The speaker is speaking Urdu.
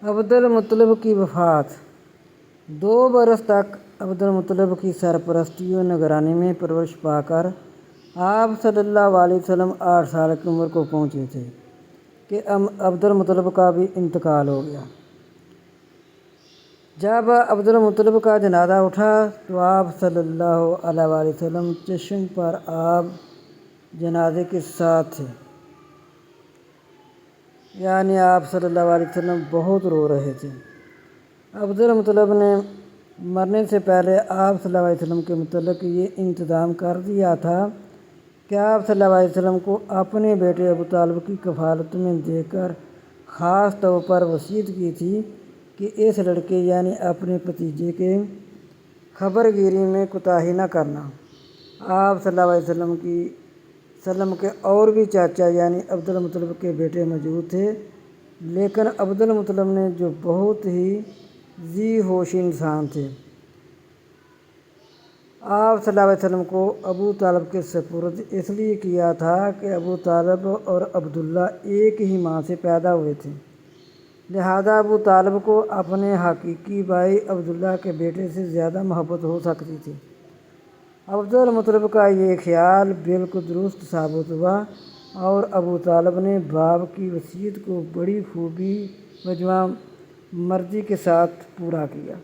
عبدالمطلب کی وفات 2 برس تک عبدالمطلب کی سرپرستی و نگرانی میں پرورش پا کر آپ صلی اللہ علیہ وسلم 8 سال کی عمر کو پہنچے تھے کہ عبدالمطلب کا بھی انتقال ہو گیا۔ جب عبدالمطلب کا جنازہ اٹھا تو آپ صلی اللہ علیہ وسلم چشم پر آب جنازے کے ساتھ تھے، یعنی آپ صلی اللہ علیہ وسلم بہت رو رہے تھے۔ عبدالمطلب نے مرنے سے پہلے آپ صلی اللہ علیہ وسلم کے متعلق یہ انتظام کر دیا تھا کہ آپ صلی اللہ علیہ وسلم کو اپنے بیٹے ابو طالب کی کفالت میں دے کر خاص طور پر وصیت کی تھی کہ اس لڑکے یعنی اپنے بھتیجے کے خبر گیری میں کوتاہی نہ کرنا۔ آپ صلی اللہ علیہ وسلم کے اور بھی چاچا یعنی عبدالمطلب کے بیٹے موجود تھے، لیکن عبدالمطلب نے جو بہت ہی ذی ہوش انسان تھے، آپ صلی اللہ علیہ وسلم کو ابو طالب کے سپرد اس لیے کیا تھا کہ ابو طالب اور عبداللہ ایک ہی ماں سے پیدا ہوئے تھے، لہٰذا ابو طالب کو اپنے حقیقی بھائی عبداللہ کے بیٹے سے زیادہ محبت ہو سکتی تھی۔ عبدالمطلب کا یہ خیال بالکل درست ثابت ہوا اور ابو طالب نے باپ کی وصیت کو بڑی خوبی و جواں مرضی کے ساتھ پورا کیا۔